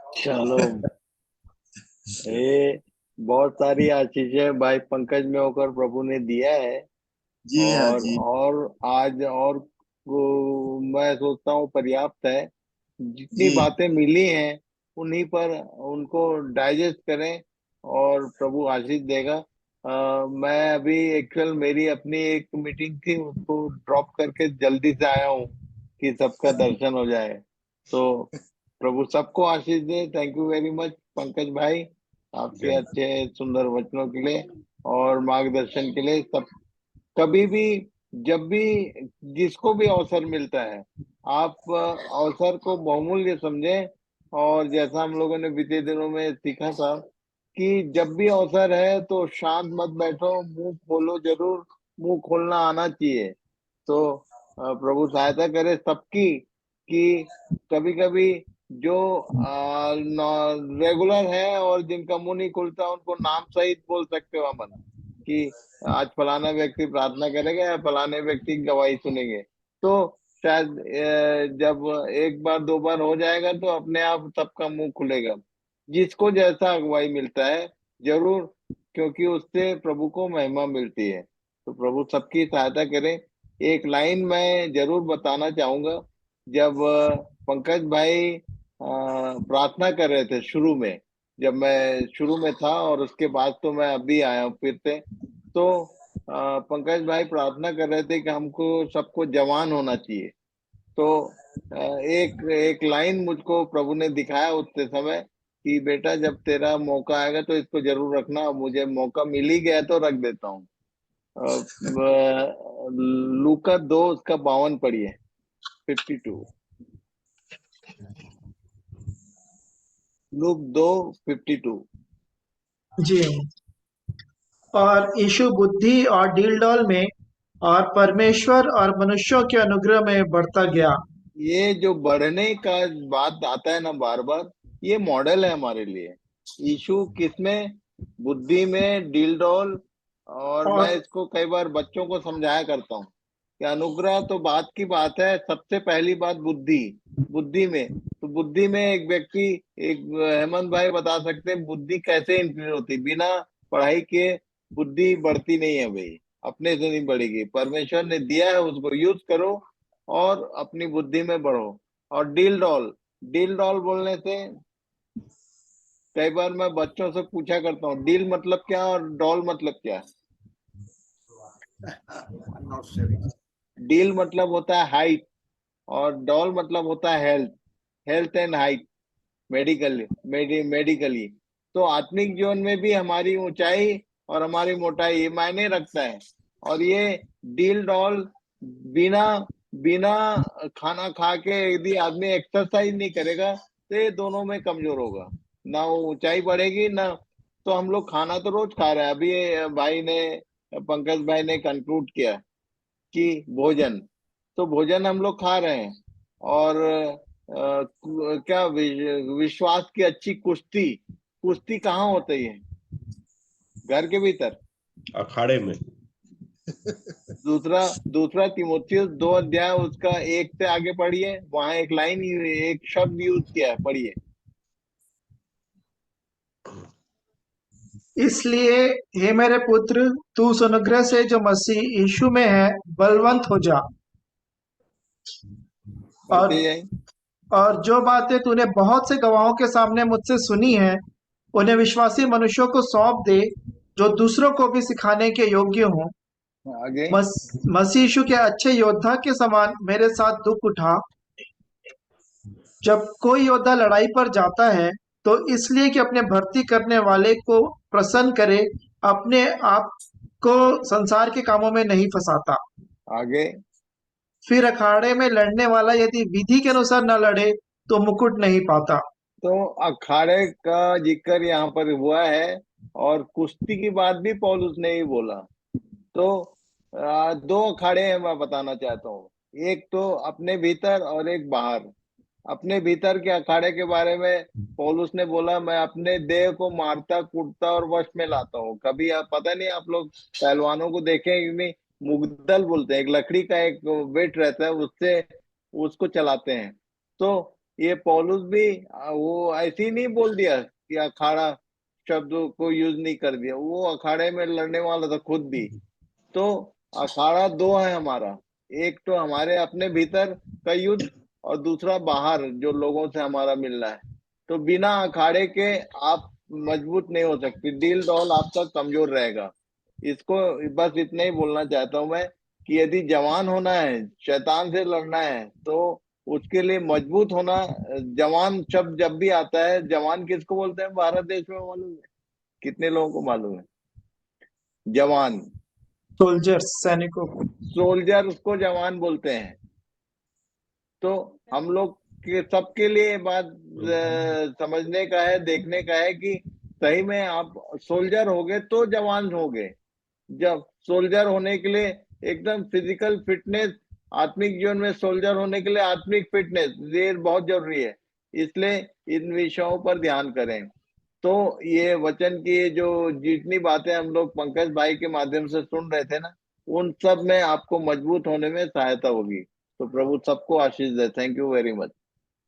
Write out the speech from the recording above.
चलो, ये बहुत सारी आशीषें भाई पंकज में होकर प्रभु ने दिया है। जी हाँ और जी। और आज और मैं सोचता हूँ पर्याप्त है। जितनी जी बातें मिली हैं उन्हीं पर उनको डाइजेस्ट करें और प्रभु आशीष देगा। मैं अभी एक्चुअल मेरी अपनी एक मीटिंग थी, उसको ड्रॉप करके जल्दी से आया हूँ कि सबका दर्शन हो जाए। तो प्रभु सबको आशीष दे। Thank you very much Pankaj भाई, आपके जय। अच्छे सुंदर वचनों के लिए और मार्गदर्शन के लिए। सब कभी भी, जब भी, जिसको भी अवसर मिलता है, आप अवसर को बहुमूल्य समझें। और जैसा हम लोगों ने बीते दिनों में सीखा था कि जब भी अवसर है तो शांत मत बैठो, मुंह खोलो जरूर। मुंह खोलना आना चाहिए। तो प्रभु सहायता करे सबकी कि कभी कभी जो रेगुलर है और जिनका मुंह नहीं खुलता उनको नाम सहित बोल सकते हो अमन, कि आज फलाना व्यक्ति प्रार्थना करेगा या फलाने व्यक्ति की गवाही सुनेंगे। तो शायद जब एक बार दो बार हो जाएगा तो अपने आप सबका मुंह खुलेगा। जिसको जैसा अगुवाई मिलता है जरूर, क्योंकि उससे प्रभु को महिमा मिलती है। तो प्रभु सबकी सहायता करे। एक लाइन मैं जरूर बताना चाहूंगा। जब पंकज भाई प्रार्थना कर रहे थे शुरू में, जब मैं शुरू में था और उसके बाद तो मैं अभी आया हूँ फिर से। तो पंकज भाई प्रार्थना कर रहे थे कि हमको सबको जवान होना चाहिए। तो एक एक लाइन मुझको प्रभु ने दिखाया उतने समय कि बेटा जब तेरा मौका आएगा तो इसको जरूर रखना। अब मुझे मौका मिल ही गया तो रख देता हूँ। लूका 2 उसका 52 पढ़िए, 52। लूक 2:52। जी। और यीशु बुद्धि और डील डॉल में और परमेश्वर और मनुष्यों के अनुग्रह में बढ़ता गया। ये जो बढ़ने का बात आता है ना बार बार, ये मॉडल है हमारे लिए। यीशु किसमें? बुद्धि में, डील डॉल। और मैं और इसको कई बार बच्चों को समझाया करता हूँ कि अनुग्रह तो बात की बात है, सबसे पहली बात बुद्धि। बुद्धि में, तो बुद्धि में एक व्यक्ति, एक हेमंत भाई बता सकते हैं बुद्धि कैसे इंक्रीज होती? बिना पढ़ाई के बुद्धि बढ़ती नहीं है भाई, अपने से नहीं बढ़ेगी। परमेश्वर ने दिया है, उसको यूज करो और अपनी बुद्धि में बढ़ो। और डील डॉल, डील डॉल बोलने से कई बार मैं बच्चों से पूछा करता हूँ डील मतलब क्या और डॉल मतलब क्या। Not sharing. डील मतलब होता है हाइट और डॉल मतलब होता है health. Health and height, medically. तो आत्मिक जीवन में भी हमारी ऊंचाई और हमारी मोटाई ये मायने रखता है। और ये डील डॉल, बिना बिना खाना खा के यदि आदमी एक्सरसाइज नहीं करेगा तो ये दोनों में कमजोर होगा। ना वो ऊंचाई बढ़ेगी ना। तो हम लोग खाना तो रोज खा रहे हैं। अभी ये भाई ने, पंकज भाई ने कंक्लूड किया कि भोजन, तो भोजन हम लोग खा रहे हैं। और क्या विश्वास की अच्छी कुश्ती, कुश्ती कहाँ होती है? घर के भीतर। अखाड़े में। दूसरा दूसरा तिमोथियुस 2 अध्याय उसका 1 से आगे पढ़िए, वहां एक लाइन, एक शब्द यूज किया है, पढ़िए। इसलिए हे मेरे पुत्र, तू उस अनुग्रह से जो मसीह यीशु में है बलवंत हो जा। और पढ़ते जाए। और जो बातें तूने बहुत से गवाहों के सामने मुझसे सुनी हैं, उन्हें विश्वासी मनुष्यों को सौंप दे, जो दूसरों को भी सिखाने के योग्य हों। आगे। मसीह यीशु के अच्छे योद्धा के समान मेरे साथ दुख उठा। जब कोई योद्धा लड़ाई पर जाता है तो इसलिए कि अपने भर्ती करने वाले को प्रसन्न करे, अपने आप को संसार के कामों में नहीं फंसाता। आगे। फिर अखाड़े में लड़ने वाला यदि विधि के अनुसार न लड़े तो मुकुट नहीं पाता। तो अखाड़े का जिक्र यहाँ पर हुआ है और कुश्ती की बात भी पौलुस ने ही बोला। तो दो अखाड़े हैं मैं बताना चाहता हूँ। एक तो अपने भीतर और एक बाहर। अपने भीतर के अखाड़े के बारे में पौलुस ने बोला, मैं अपने देह को मारता कूटता और वश में लाता हूँ। कभी आप पता नहीं, आप लोग पहलवानों को देखें कि नहीं, मुगदल बोलते हैं, एक लकड़ी का एक वेट रहता है, उससे उसको चलाते हैं। तो ये पौलुस भी वो ऐसे ही नहीं बोल दिया कि अखाड़ा शब्द को यूज नहीं कर दिया, वो अखाड़े में लड़ने वाला था खुद भी। तो अखाड़ा दो है हमारा, एक तो हमारे अपने भीतर का युद्ध और दूसरा बाहर जो लोगों से हमारा मिलना है। तो बिना अखाड़े के आप मजबूत नहीं हो सकती, दिल डौल आपका कमजोर रहेगा। इसको बस इतना ही बोलना चाहता हूं मैं कि यदि जवान होना है, शैतान से लड़ना है, तो उसके लिए मजबूत होना। जवान शब्द जब भी आता है, जवान किसको बोलते हैं भारत देश में मालूम है? कितने लोगों को मालूम है? जवान, सोल्जर्स, सैनिकों को। सोल्जर उसको जवान बोलते हैं। तो हम लोग के सबके लिए ये बात समझने का है, देखने का है कि सही में आप सोल्जर होगे तो जवान होगे। जब सोल्जर होने के लिए एकदम फिजिकल फिटनेस, आत्मिक जीवन में सोल्जर होने के लिए आत्मिक फिटनेस ये बहुत जरूरी है। इसलिए इन विषयों पर ध्यान करें। तो ये वचन की जो जितनी बातें हम लोग पंकज भाई के माध्यम से सुन रहे थे ना, उन सब में आपको मजबूत होने में सहायता होगी। तो प्रभु सबको आशीष दे। Thank you very much.